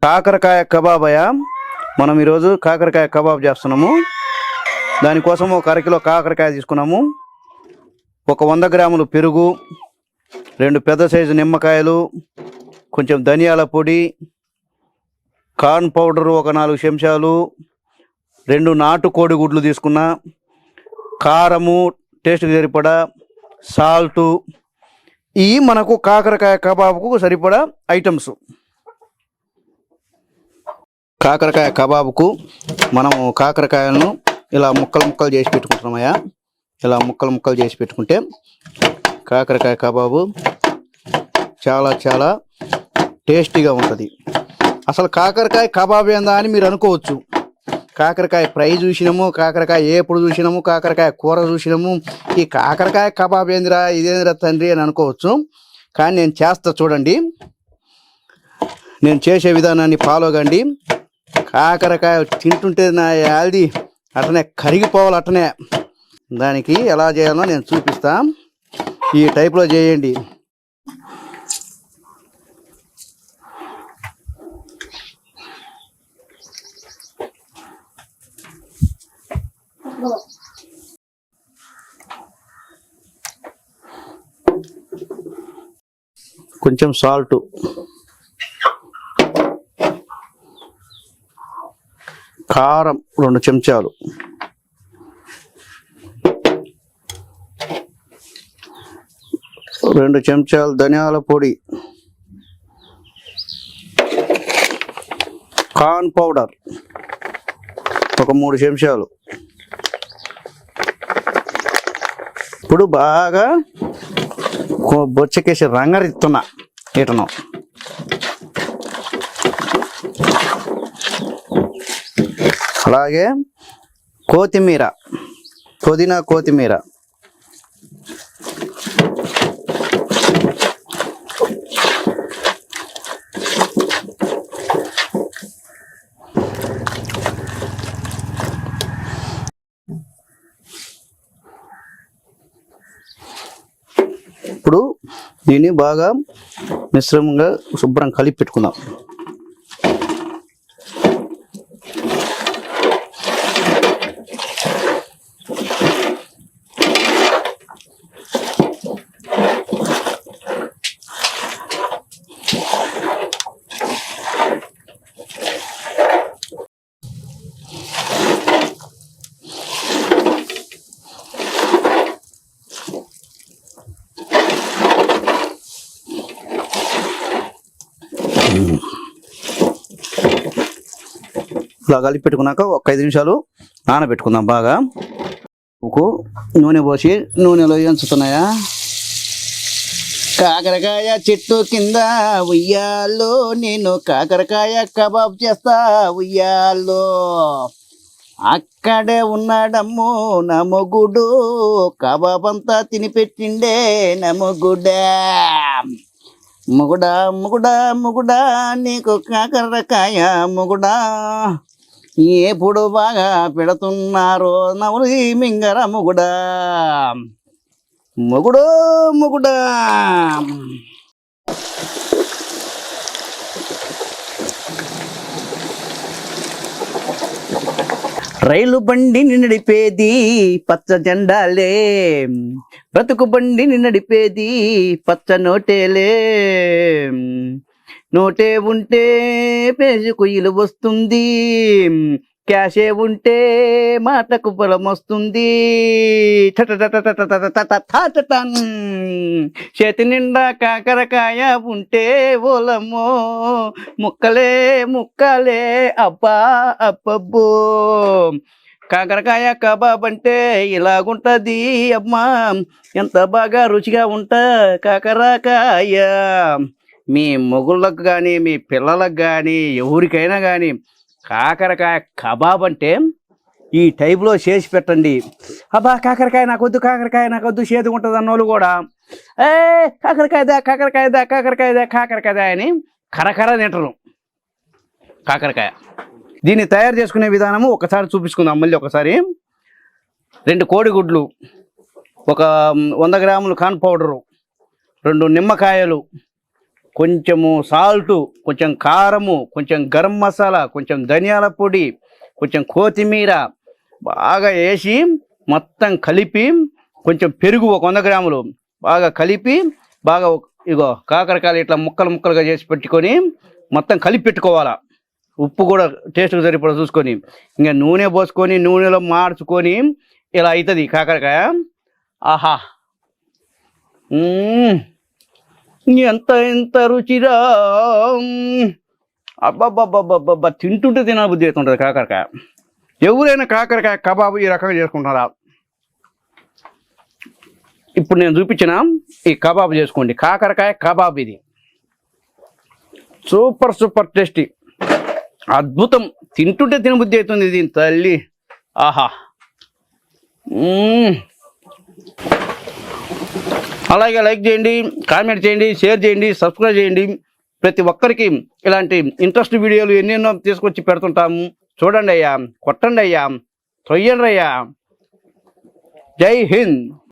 కాకరకాయ కబాబయ మనం ఈరోజు కాకరకాయ కబాబ్ చేస్తున్నాము. దానికోసం ఒక అరకిలో కాకరకాయ తీసుకున్నాము, ఒక 100 గ్రాములు పెరుగు, 2 పెద్ద సైజు నిమ్మకాయలు, కొంచెం ధనియాల పొడి, కార్న్ పౌడర్ ఒక 4 చెంచాలు, 2 నాటు కోడిగుడ్లు తీసుకున్నా, కారము టేస్ట్కి సరిపడా, సాల్టు. ఇవి మనకు కాకరకాయ కబాబ్కు సరిపడా ఐటమ్స్. కాకరకాయ కబాబుకు మనము కాకరకాయలను ఇలా ముక్కలు చేసి పెట్టుకుంటున్నామయ్యా. ఇలా ముక్కలు చేసి పెట్టుకుంటే కాకరకాయ కబాబు చాలా టేస్టీగా ఉంటుంది. అసలు కాకరకాయ కబాబ్ ఏందా అని మీరు అనుకోవచ్చు. కాకరకాయ ఫ్రై చూసినాము, కాకరకాయ ఏపుడు చూసినాము, కాకరకాయ కూర చూసినాము. ఈ కాకరకాయ కబాబ్ ఏందిరా, ఇదేందిరా తండ్రి అని అనుకోవచ్చు. కానీ నేను చేస్తా చూడండి. నేను చేసే విధానాన్ని ఫాలో కండి. కాకరకాయ తింటుంటే నా యాల్ది అట్లనే కరిగిపోవాలి. అట్లనే దానికి ఎలా చేయాలో నేను చూపిస్తా. ఈ టైప్లో చేయండి. కొంచెం సాల్టు, కారం 2 చెంచాలు, రెండు చెంచాలు ధనియాల పొడి, కార్న్ పౌడర్ ఒక 3 చెంచాలు. ఇప్పుడు బాగా బొచ్చకేసి రంగరిస్తున్నా ఇటను. అలాగే కొత్తిమీర, పుదీనా కొత్తిమీర, ఇప్పుడు దీన్ని బాగా మిశ్రమంగా శుభ్రం కలిపి పెట్టుకుందాం. ఇలా కలిపి పెట్టుకున్నాక ఒక 5 నిమిషాలు నానబెట్టుకుందాం. బాగా నూనె పోసి నూనెలో ఎంచుతున్నాయా. కాకరకాయ చెట్టు కింద ఉయ్యాలో నేను కాకరకాయ కబాబ్ చేస్తా ఉయ్యాలో. అక్కడే ఉన్నాడమ్మో నా మొగుడు, కబాబ్ అంతా తినిపెట్టిండే నా మొగుడా. మొగుడా మొగుడా మొగుడా నీకు కాకరకాయ మొగుడా, ఎప్పుడు బాగా పెడుతున్నారు నవ్వులు మింగర మొగుడా. మొగుడు మొగుడా. రైలు బండిని నడిపేది పచ్చ జెండాలే, బ్రతుకు బండిని నడిపేది పచ్చ నోటేలే. నోటే ఉంటే పేజుకు ఇలువ వస్తుంది, క్యాషే ఉంటే మాటకు బలం వస్తుంది. చేతి నిండా కాకరకాయ ఉంటే ఓలమ్మో, ముక్కలే ముక్కలే అబ్బా అబ్బబ్బో. కాకరకాయ కబాబ్ అంటే ఇలాగుంటది అమ్మా, ఎంత బాగా రుచిగా ఉంటా కాకరకాయ. మీ మొగుళ్ళకు కానీ మీ పిల్లలకు కానీ ఎవరికైనా కానీ కాకరకాయ కబాబ్ అంటే ఈ టైప్లో చేసి పెట్టండి. అబ్బా కాకరకాయ నాకొద్దు, కాకరకాయ నాకొద్దు, చేదు ఉంటుంది అన్నోళ్ళు కూడా కాకరకాయదా కాకరకాయదా కాకరకాయదా కాకరకాయదా అని కరకర తింటరు కాకరకాయ. దీన్ని తయారు చేసుకునే విధానము ఒకసారి చూపించుకుందాం. మళ్ళీ ఒకసారి 2 కోడిగుడ్లు, ఒక 100 గ్రాములు కార్న్ పౌడరు, 2 నిమ్మకాయలు, కొంచెము సాల్టు, కొంచెం కారము, కొంచెం గరం మసాలా, కొంచెం ధనియాల పొడి, కొంచెం కొత్తిమీర బాగా వేసి మొత్తం కలిపి, కొంచెం పెరుగు ఒక 100 గ్రాములు బాగా కలిపి, బాగా ఇగో కాకరకాయలు ఇట్లా ముక్కలు ముక్కలుగా చేసి పెట్టుకొని మొత్తం కలిపి పెట్టుకోవాలా. ఉప్పు కూడా టేస్ట్కి సరిపడా చూసుకొని, ఇంకా నూనె పోసుకొని నూనెలో మార్చుకొని ఇలా అవుతుంది కాకరకాయ. ఆహా, ఎంత రుచిరా! అబ్బాబ్బాబ్బాబ్బా, తింటుంటే తినబుద్ధి అవుతుంటుంది కాకరకాయ. ఎవరైనా కాకరకాయ కబాబు ఈ రకంగా చేసుకుంటున్నారా? ఇప్పుడు నేను చూపించిన ఈ కబాబు చేసుకోండి, కాకరకాయ కబాబ్. ఇది సూపర్ టేస్టీ, అద్భుతం. తింటుంటే తినబుద్ధి అవుతుంది ఇది తల్లి. ఆహా, అలాగే లైక్ చేయండి, కామెంట్ చేయండి, షేర్ చేయండి, సబ్స్క్రైబ్ చేయండి. ప్రతి ఒక్కరికి ఇలాంటి ఇంట్రెస్ట్ వీడియోలు ఎన్నెన్నో తీసుకొచ్చి పెడుతుంటాము. చూడండి అయ్యా, కొట్టండి అయ్యా, తొయ్యండి అయ్యా. జై హింద్.